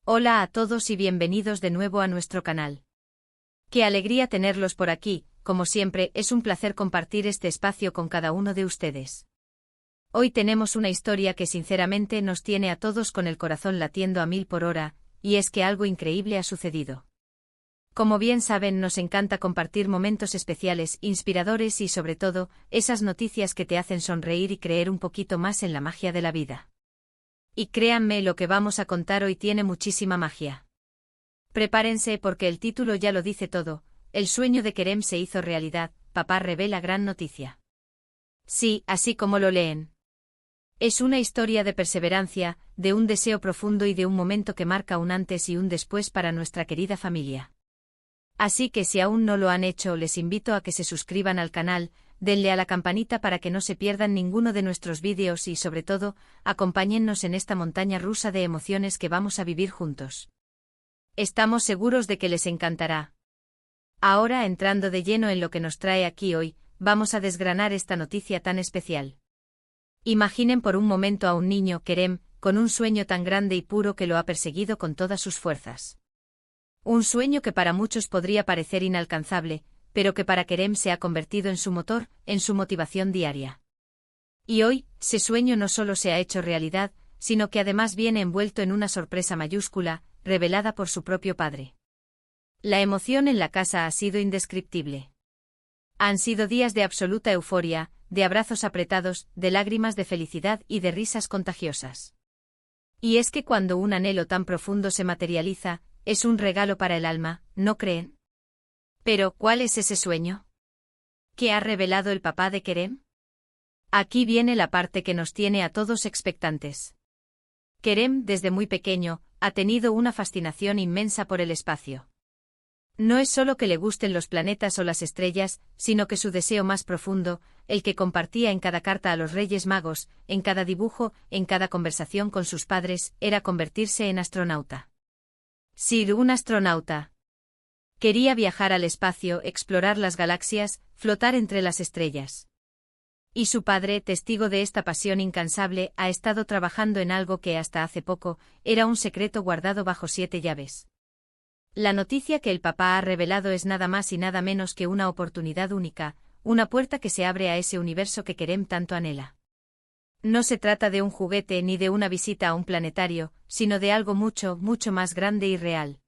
Hola a todos y bienvenidos de nuevo a nuestro canal. Qué alegría tenerlos por aquí, como siempre, es un placer compartir este espacio con cada uno de ustedes. Hoy tenemos una historia que sinceramente nos tiene a todos con el corazón latiendo a 1000 por hora, y es que algo increíble ha sucedido. Como bien saben, nos encanta compartir momentos especiales, inspiradores y sobre todo, esas noticias que te hacen sonreír y creer un poquito más en la magia de la vida. Y créanme, lo que vamos a contar hoy tiene muchísima magia. Prepárense porque el título ya lo dice todo, el sueño de Kerem se hizo realidad, papá revela gran noticia. Sí, así como lo leen. Es una historia de perseverancia, de un deseo profundo y de un momento que marca un antes y un después para nuestra querida familia. Así que si aún no lo han hecho, les invito a que se suscriban al canal, denle a la campanita para que no se pierdan ninguno de nuestros vídeos y sobre todo, acompáñennos en esta montaña rusa de emociones que vamos a vivir juntos. Estamos seguros de que les encantará. Ahora, entrando de lleno en lo que nos trae aquí hoy, vamos a desgranar esta noticia tan especial. Imaginen por un momento a un niño, Kerem, con un sueño tan grande y puro que lo ha perseguido con todas sus fuerzas. Un sueño que para muchos podría parecer inalcanzable, pero que para Kerem se ha convertido en su motor, en su motivación diaria. Y hoy, ese sueño no solo se ha hecho realidad, sino que además viene envuelto en una sorpresa mayúscula, revelada por su propio padre. La emoción en la casa ha sido indescriptible. Han sido días de absoluta euforia, de abrazos apretados, de lágrimas de felicidad y de risas contagiosas. Y es que cuando un anhelo tan profundo se materializa, es un regalo para el alma, ¿no creen? Pero, ¿cuál es ese sueño? ¿Qué ha revelado el papá de Kerem? Aquí viene la parte que nos tiene a todos expectantes. Kerem, desde muy pequeño, ha tenido una fascinación inmensa por el espacio. No es solo que le gusten los planetas o las estrellas, sino que su deseo más profundo, el que compartía en cada carta a los Reyes Magos, en cada dibujo, en cada conversación con sus padres, era convertirse en astronauta. Sí, un astronauta. Quería viajar al espacio, explorar las galaxias, flotar entre las estrellas. Y su padre, testigo de esta pasión incansable, ha estado trabajando en algo que hasta hace poco era un secreto guardado bajo 7 llaves. La noticia que el papá ha revelado es nada más y nada menos que una oportunidad única, una puerta que se abre a ese universo que Kerem tanto anhela. No se trata de un juguete ni de una visita a un planetario, sino de algo mucho, mucho más grande y real.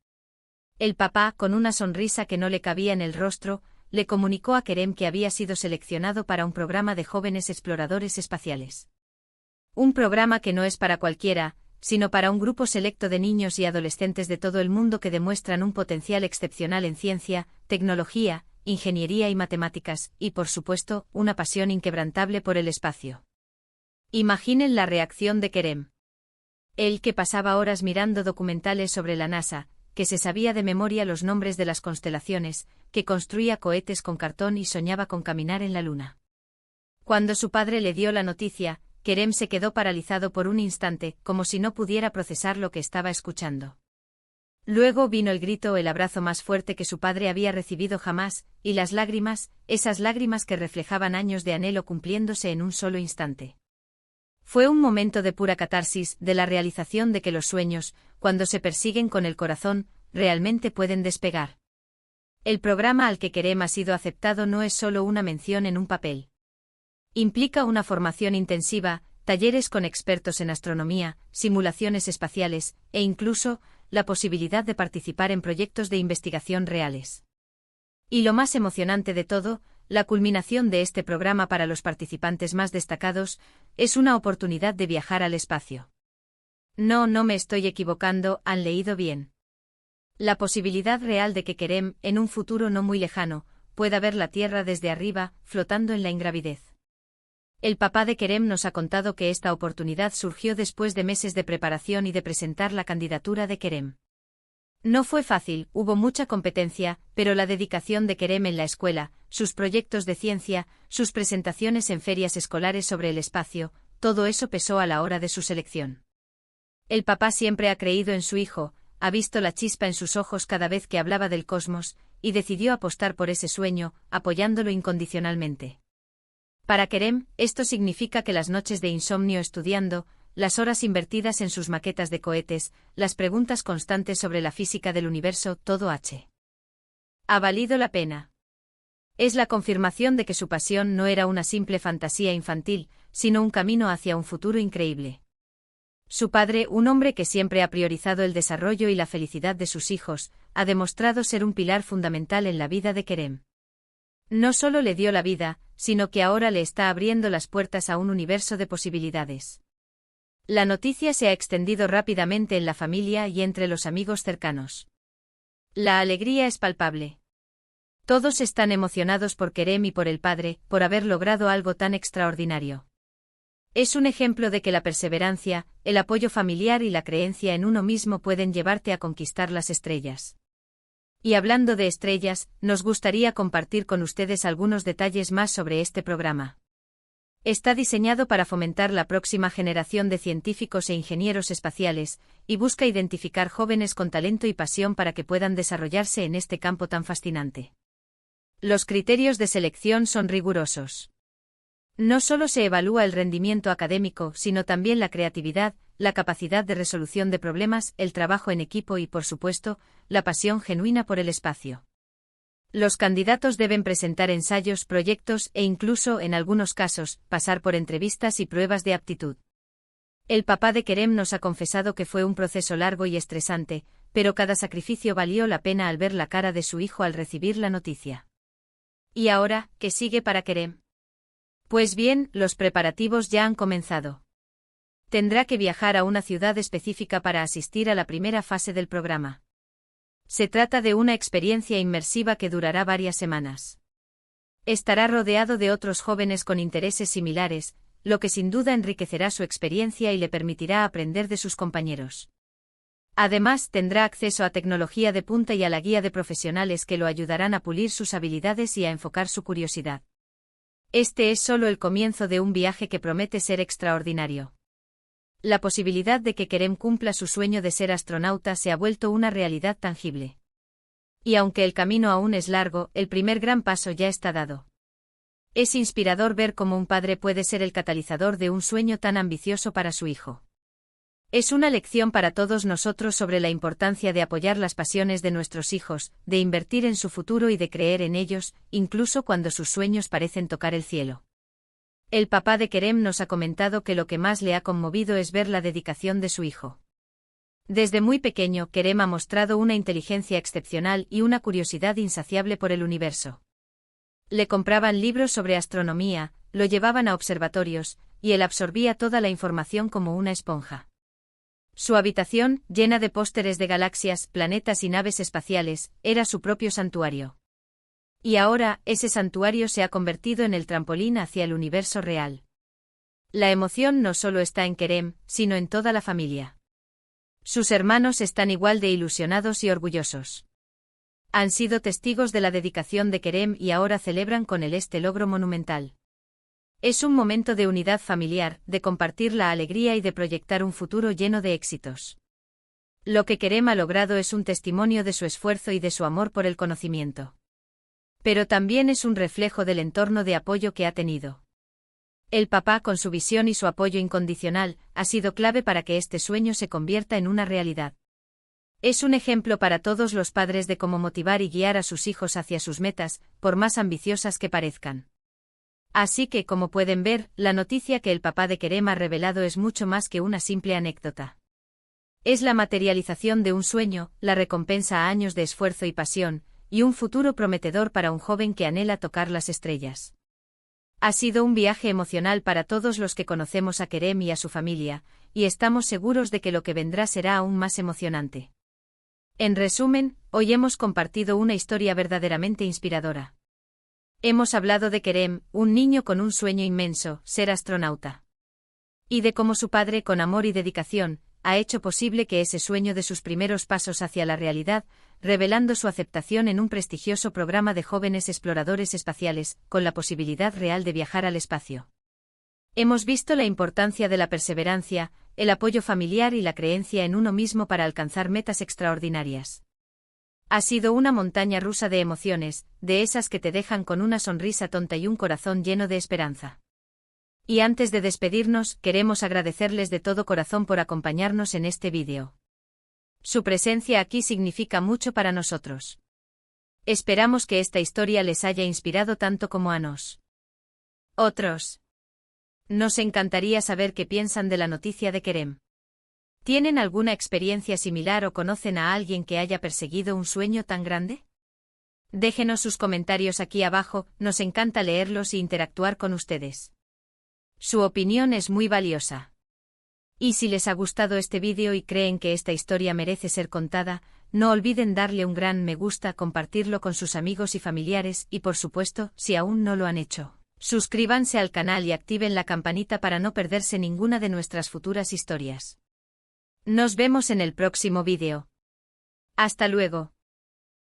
El papá, con una sonrisa que no le cabía en el rostro, le comunicó a Kerem que había sido seleccionado para un programa de jóvenes exploradores espaciales. Un programa que no es para cualquiera, sino para un grupo selecto de niños y adolescentes de todo el mundo que demuestran un potencial excepcional en ciencia, tecnología, ingeniería y matemáticas, y por supuesto, una pasión inquebrantable por el espacio. Imaginen la reacción de Kerem. Él, que pasaba horas mirando documentales sobre la NASA, que se sabía de memoria los nombres de las constelaciones, que construía cohetes con cartón y soñaba con caminar en la Luna. Cuando su padre le dio la noticia, Kerem se quedó paralizado por un instante, como si no pudiera procesar lo que estaba escuchando. Luego vino el grito, el abrazo más fuerte que su padre había recibido jamás, y las lágrimas, esas lágrimas que reflejaban años de anhelo cumpliéndose en un solo instante. Fue un momento de pura catarsis, de la realización de que los sueños, cuando se persiguen con el corazón, realmente pueden despegar. El programa al que Kerem ha sido aceptado no es solo una mención en un papel. Implica una formación intensiva, talleres con expertos en astronomía, simulaciones espaciales, e incluso, la posibilidad de participar en proyectos de investigación reales. Y lo más emocionante de todo, la culminación de este programa para los participantes más destacados, es una oportunidad de viajar al espacio. No me estoy equivocando, han leído bien. La posibilidad real de que Kerem, en un futuro no muy lejano, pueda ver la Tierra desde arriba, flotando en la ingravidez. El papá de Kerem nos ha contado que esta oportunidad surgió después de meses de preparación y de presentar la candidatura de Kerem. No fue fácil, hubo mucha competencia, pero la dedicación de Kerem en la escuela, sus proyectos de ciencia, sus presentaciones en ferias escolares sobre el espacio, todo eso pesó a la hora de su selección. El papá siempre ha creído en su hijo, ha visto la chispa en sus ojos cada vez que hablaba del cosmos, y decidió apostar por ese sueño, apoyándolo incondicionalmente. Para Kerem, esto significa que las noches de insomnio estudiando, las horas invertidas en sus maquetas de cohetes, las preguntas constantes sobre la física del universo, todo ha valido la pena. Es la confirmación de que su pasión no era una simple fantasía infantil, sino un camino hacia un futuro increíble. Su padre, un hombre que siempre ha priorizado el desarrollo y la felicidad de sus hijos, ha demostrado ser un pilar fundamental en la vida de Kerem. No solo le dio la vida, sino que ahora le está abriendo las puertas a un universo de posibilidades. La noticia se ha extendido rápidamente en la familia y entre los amigos cercanos. La alegría es palpable. Todos están emocionados por Kerem y por el padre, por haber logrado algo tan extraordinario. Es un ejemplo de que la perseverancia, el apoyo familiar y la creencia en uno mismo pueden llevarte a conquistar las estrellas. Y hablando de estrellas, nos gustaría compartir con ustedes algunos detalles más sobre este programa. Está diseñado para fomentar la próxima generación de científicos e ingenieros espaciales, y busca identificar jóvenes con talento y pasión para que puedan desarrollarse en este campo tan fascinante. Los criterios de selección son rigurosos. No solo se evalúa el rendimiento académico, sino también la creatividad, la capacidad de resolución de problemas, el trabajo en equipo y, por supuesto, la pasión genuina por el espacio. Los candidatos deben presentar ensayos, proyectos e incluso, en algunos casos, pasar por entrevistas y pruebas de aptitud. El papá de Kerem nos ha confesado que fue un proceso largo y estresante, pero cada sacrificio valió la pena al ver la cara de su hijo al recibir la noticia. ¿Y ahora, qué sigue para Kerem? Pues bien, los preparativos ya han comenzado. Tendrá que viajar a una ciudad específica para asistir a la primera fase del programa. Se trata de una experiencia inmersiva que durará varias semanas. Estará rodeado de otros jóvenes con intereses similares, lo que sin duda enriquecerá su experiencia y le permitirá aprender de sus compañeros. Además, tendrá acceso a tecnología de punta y a la guía de profesionales que lo ayudarán a pulir sus habilidades y a enfocar su curiosidad. Este es solo el comienzo de un viaje que promete ser extraordinario. La posibilidad de que Kerem cumpla su sueño de ser astronauta se ha vuelto una realidad tangible. Y aunque el camino aún es largo, el primer gran paso ya está dado. Es inspirador ver cómo un padre puede ser el catalizador de un sueño tan ambicioso para su hijo. Es una lección para todos nosotros sobre la importancia de apoyar las pasiones de nuestros hijos, de invertir en su futuro y de creer en ellos, incluso cuando sus sueños parecen tocar el cielo. El papá de Kerem nos ha comentado que lo que más le ha conmovido es ver la dedicación de su hijo. Desde muy pequeño, Kerem ha mostrado una inteligencia excepcional y una curiosidad insaciable por el universo. Le compraban libros sobre astronomía, lo llevaban a observatorios, y él absorbía toda la información como una esponja. Su habitación, llena de pósteres de galaxias, planetas y naves espaciales, era su propio santuario. Y ahora, ese santuario se ha convertido en el trampolín hacia el universo real. La emoción no solo está en Kerem, sino en toda la familia. Sus hermanos están igual de ilusionados y orgullosos. Han sido testigos de la dedicación de Kerem y ahora celebran con él este logro monumental. Es un momento de unidad familiar, de compartir la alegría y de proyectar un futuro lleno de éxitos. Lo que Kerem ha logrado es un testimonio de su esfuerzo y de su amor por el conocimiento. Pero también es un reflejo del entorno de apoyo que ha tenido. El papá, con su visión y su apoyo incondicional, ha sido clave para que este sueño se convierta en una realidad. Es un ejemplo para todos los padres de cómo motivar y guiar a sus hijos hacia sus metas, por más ambiciosas que parezcan. Así que, como pueden ver, la noticia que el papá de Kerem ha revelado es mucho más que una simple anécdota. Es la materialización de un sueño, la recompensa a años de esfuerzo y pasión, y un futuro prometedor para un joven que anhela tocar las estrellas. Ha sido un viaje emocional para todos los que conocemos a Kerem y a su familia, y estamos seguros de que lo que vendrá será aún más emocionante. En resumen, hoy hemos compartido una historia verdaderamente inspiradora. Hemos hablado de Kerem, un niño con un sueño inmenso, ser astronauta. Y de cómo su padre, con amor y dedicación, ha hecho posible que ese sueño dé sus primeros pasos hacia la realidad, revelando su aceptación en un prestigioso programa de jóvenes exploradores espaciales, con la posibilidad real de viajar al espacio. Hemos visto la importancia de la perseverancia, el apoyo familiar y la creencia en uno mismo para alcanzar metas extraordinarias. Ha sido una montaña rusa de emociones, de esas que te dejan con una sonrisa tonta y un corazón lleno de esperanza. Y antes de despedirnos, queremos agradecerles de todo corazón por acompañarnos en este vídeo. Su presencia aquí significa mucho para nosotros. Esperamos que esta historia les haya inspirado tanto como a nosotros. Nos encantaría saber qué piensan de la noticia de Kerem. ¿Tienen alguna experiencia similar o conocen a alguien que haya perseguido un sueño tan grande? Déjenos sus comentarios aquí abajo, nos encanta leerlos e interactuar con ustedes. Su opinión es muy valiosa. Y si les ha gustado este vídeo y creen que esta historia merece ser contada, no olviden darle un gran me gusta, compartirlo con sus amigos y familiares y por supuesto, si aún no lo han hecho, suscríbanse al canal y activen la campanita para no perderse ninguna de nuestras futuras historias. Nos vemos en el próximo vídeo. Hasta luego.